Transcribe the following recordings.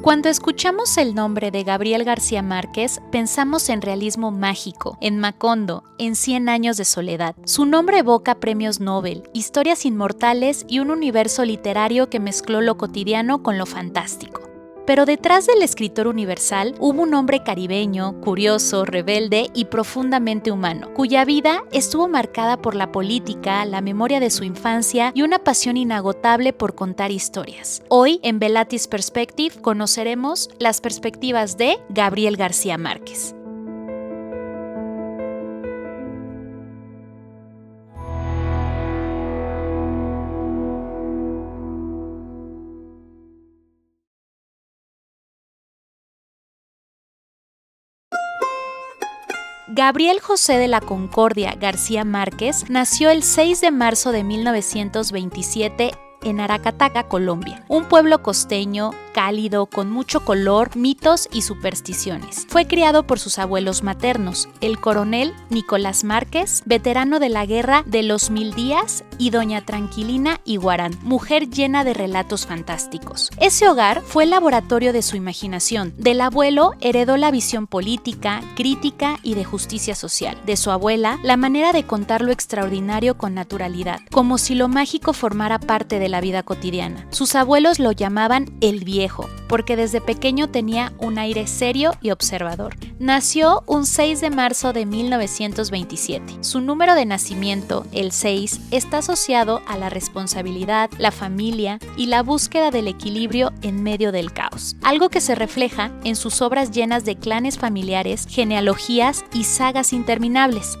Cuando escuchamos el nombre de Gabriel García Márquez, pensamos en realismo mágico, en Macondo, en 100 años de soledad. Su nombre evoca premios Nobel, historias inmortales y un universo literario que mezcló lo cotidiano con lo fantástico. Pero detrás del escritor universal hubo un hombre caribeño, curioso, rebelde y profundamente humano, cuya vida estuvo marcada por la política, la memoria de su infancia y una pasión inagotable por contar historias. Hoy, en Velatis Perspective, conoceremos las perspectivas de Gabriel García Márquez. Gabriel José de la Concordia García Márquez nació el 6 de marzo de 1927 en Aracataca, Colombia, un pueblo costeño, cálido, con mucho color, mitos y supersticiones. Fue criado por sus abuelos maternos, el coronel Nicolás Márquez, veterano de la Guerra de los 1000 días, y doña Tranquilina Iguarán, mujer llena de relatos fantásticos. Ese hogar fue el laboratorio de su imaginación. Del abuelo heredó la visión política, crítica y de justicia social. De su abuela, la manera de contar lo extraordinario con naturalidad, como si lo mágico formara parte de la vida cotidiana. Sus abuelos lo llamaban el viejo, porque desde pequeño tenía un aire serio y observador. Nació un 6 de marzo de 1927. Su número de nacimiento, el 6, está asociado a la responsabilidad, la familia y la búsqueda del equilibrio en medio del caos, algo que se refleja en sus obras llenas de clanes familiares, genealogías y sagas interminables.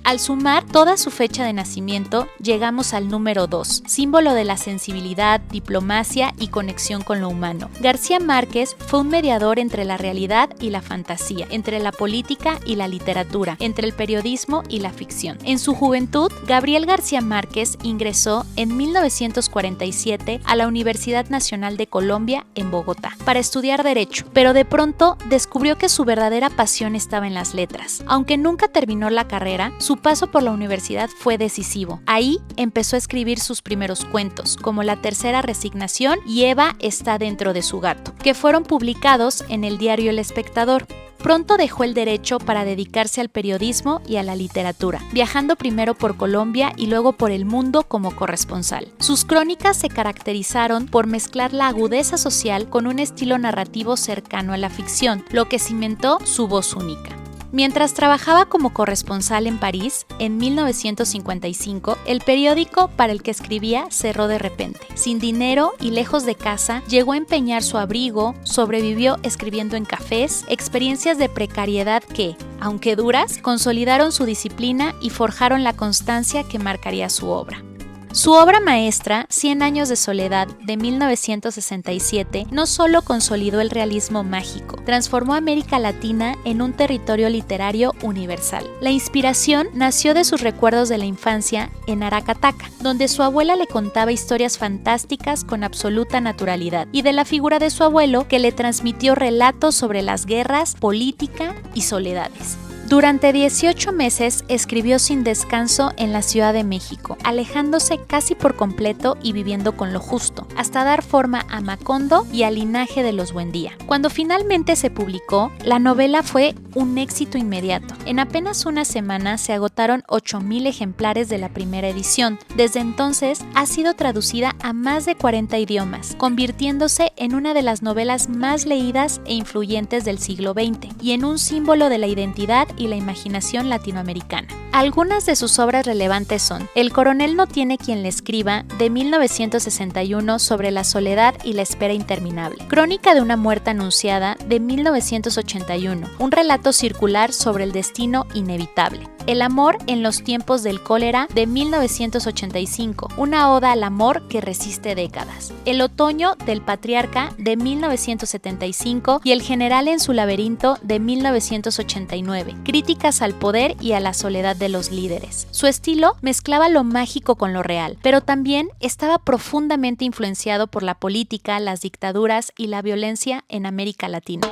Al sumar toda su fecha de nacimiento, llegamos al número 2, símbolo de la sensibilidad, diplomacia y conexión con lo humano. García Márquez fue un mediador entre la realidad y la fantasía, entre la política y la literatura, entre el periodismo y la ficción. En su juventud, Gabriel García Márquez ingresó en 1947 a la Universidad Nacional de Colombia en Bogotá para estudiar Derecho, pero de pronto descubrió que su verdadera pasión estaba en las letras. Aunque nunca terminó la carrera, su paso por la universidad fue decisivo. Ahí empezó a escribir sus primeros cuentos, como La Tercera Resignación y Eva está dentro de su gato, que fueron publicados en el diario El Espectador. Pronto dejó el derecho para dedicarse al periodismo y a la literatura, viajando primero por Colombia y luego por el mundo como corresponsal. Sus crónicas se caracterizaron por mezclar la agudeza social con un estilo narrativo cercano a la ficción, lo que cimentó su voz única. Mientras trabajaba como corresponsal en París, en 1955, el periódico para el que escribía cerró de repente. Sin dinero y lejos de casa, llegó a empeñar su abrigo, sobrevivió escribiendo en cafés, experiencias de precariedad que, aunque duras, consolidaron su disciplina y forjaron la constancia que marcaría su obra. Su obra maestra, 100 años de soledad, de 1967, no solo consolidó el realismo mágico, transformó a América Latina en un territorio literario universal. La inspiración nació de sus recuerdos de la infancia en Aracataca, donde su abuela le contaba historias fantásticas con absoluta naturalidad, y de la figura de su abuelo, que le transmitió relatos sobre las guerras, política y soledades. Durante 18 meses escribió sin descanso en la Ciudad de México, alejándose casi por completo y viviendo con lo justo, hasta dar forma a Macondo y al linaje de los Buendía. Cuando finalmente se publicó, la novela fue un éxito inmediato. En apenas una semana se agotaron 8,000 ejemplares de la primera edición. Desde entonces ha sido traducida a más de 40 idiomas, convirtiéndose en una de las novelas más leídas e influyentes del siglo XX y en un símbolo de la identidad y la imaginación latinoamericana. Algunas de sus obras relevantes son El coronel no tiene quien le escriba, de 1961, sobre la soledad y la espera interminable; Crónica de una muerte anunciada, de 1981, un relato circular sobre el destino inevitable; El amor en los tiempos del cólera, de 1985, una oda al amor que resiste décadas; El otoño del patriarca, de 1975, y El general en su laberinto, de 1989, críticas al poder y a la soledad de los líderes. Su estilo mezclaba lo mágico con lo real, pero también estaba profundamente influenciado por la política, las dictaduras y la violencia en América Latina.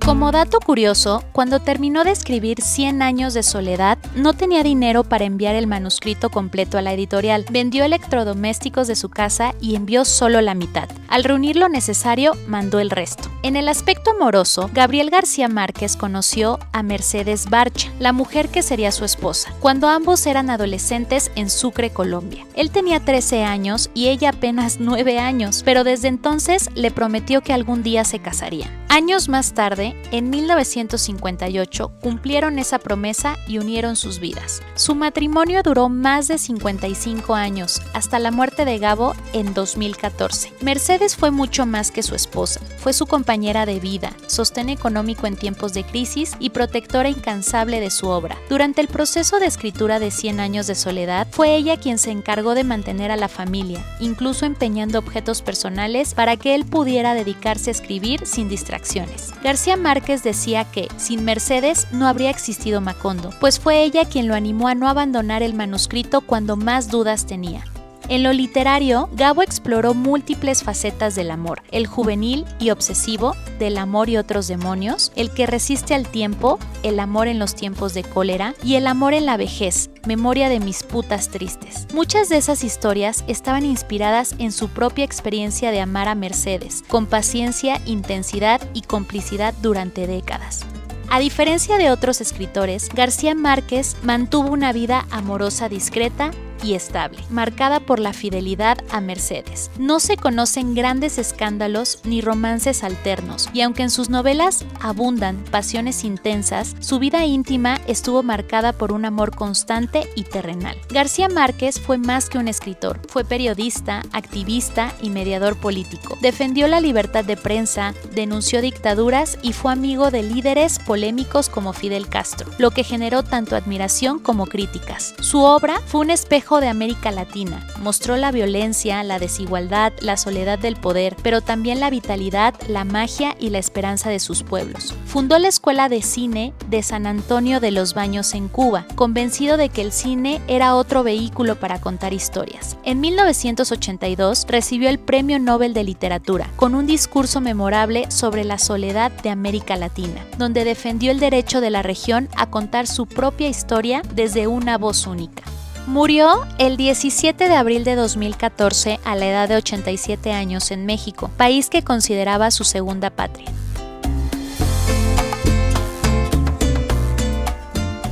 Como dato curioso, cuando terminó de escribir 100 años de soledad, no tenía dinero para enviar el manuscrito completo a la editorial. Vendió electrodomésticos de su casa y envió solo la mitad. Al reunir lo necesario, mandó el resto. En el aspecto amoroso, Gabriel García Márquez conoció a Mercedes Barcha, la mujer que sería su esposa, cuando ambos eran adolescentes en Sucre, Colombia. Él tenía 13 años y ella apenas 9 años, pero desde entonces le prometió que algún día se casarían. Años más tarde, en 1958, cumplieron esa promesa y unieron sus vidas. Su matrimonio duró más de 55 años, hasta la muerte de Gabo en 2014. Mercedes fue mucho más que su esposa, fue su compañera de vida, sostén económico en tiempos de crisis y protectora incansable de su obra. Durante el proceso de escritura de 100 años de soledad, fue ella quien se encargó de mantener a la familia, incluso empeñando objetos personales para que él pudiera dedicarse a escribir sin distracciones. García Márquez decía que, sin Mercedes, no habría existido Macondo, pues fue ella quien lo animó a no abandonar el manuscrito cuando más dudas tenía. En lo literario, Gabo exploró múltiples facetas del amor, el juvenil y obsesivo, del amor y otros demonios, el que resiste al tiempo, el amor en los tiempos de cólera y el amor en la vejez, memoria de mis putas tristes. Muchas de esas historias estaban inspiradas en su propia experiencia de amar a Mercedes, con paciencia, intensidad y complicidad durante décadas. A diferencia de otros escritores, García Márquez mantuvo una vida amorosa discreta y estable, marcada por la fidelidad a Mercedes. No se conocen grandes escándalos ni romances alternos, y aunque en sus novelas abundan pasiones intensas, su vida íntima estuvo marcada por un amor constante y terrenal. García Márquez fue más que un escritor, fue periodista, activista y mediador político. Defendió la libertad de prensa, denunció dictaduras y fue amigo de líderes polémicos como Fidel Castro, lo que generó tanto admiración como críticas. Su obra fue un espejo de América Latina. Mostró la violencia, la desigualdad, la soledad del poder, pero también la vitalidad, la magia y la esperanza de sus pueblos. Fundó la Escuela de Cine de San Antonio de los Baños en Cuba, convencido de que el cine era otro vehículo para contar historias. En 1982 recibió el Premio Nobel de Literatura, con un discurso memorable sobre la soledad de América Latina, donde defendió el derecho de la región a contar su propia historia desde una voz única. Murió el 17 de abril de 2014 a la edad de 87 años en México, país que consideraba su segunda patria.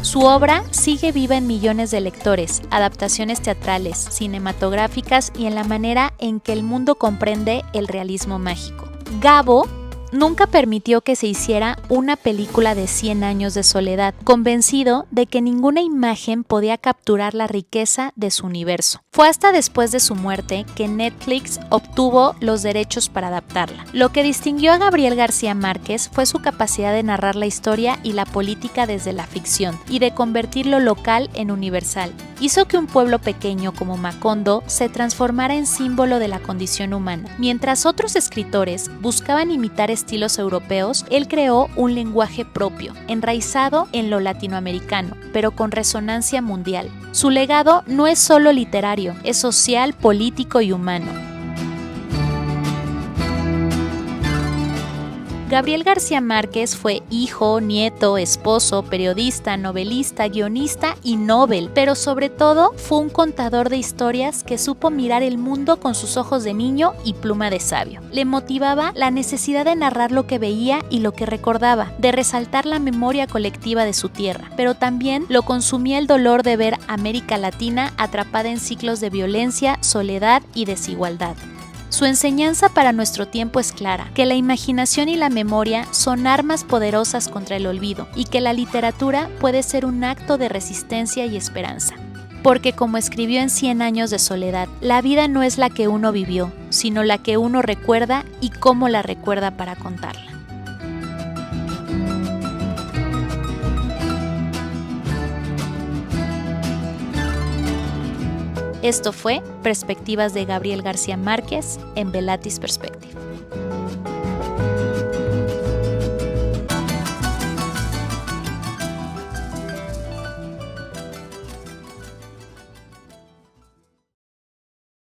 Su obra sigue viva en millones de lectores, adaptaciones teatrales, cinematográficas y en la manera en que el mundo comprende el realismo mágico. Gabo nunca permitió que se hiciera una película de 100 años de soledad, convencido de que ninguna imagen podía capturar la riqueza de su universo. Fue hasta después de su muerte que Netflix obtuvo los derechos para adaptarla. Lo que distinguió a Gabriel García Márquez fue su capacidad de narrar la historia y la política desde la ficción, y de convertir lo local en universal. Hizo que un pueblo pequeño como Macondo se transformara en símbolo de la condición humana. Mientras otros escritores buscaban imitar estilos europeos, él creó un lenguaje propio, enraizado en lo latinoamericano, pero con resonancia mundial. Su legado no es solo literario, es social, político y humano. Gabriel García Márquez fue hijo, nieto, esposo, periodista, novelista, guionista y Nobel, pero sobre todo fue un contador de historias que supo mirar el mundo con sus ojos de niño y pluma de sabio. Le motivaba la necesidad de narrar lo que veía y lo que recordaba, de resaltar la memoria colectiva de su tierra, pero también lo consumía el dolor de ver América Latina atrapada en ciclos de violencia, soledad y desigualdad. Su enseñanza para nuestro tiempo es clara, que la imaginación y la memoria son armas poderosas contra el olvido y que la literatura puede ser un acto de resistencia y esperanza. Porque como escribió en 100 años de soledad, la vida no es la que uno vivió, sino la que uno recuerda y cómo la recuerda para contarla. Esto fue Perspectivas de Gabriel García Márquez en Velatis Perspective.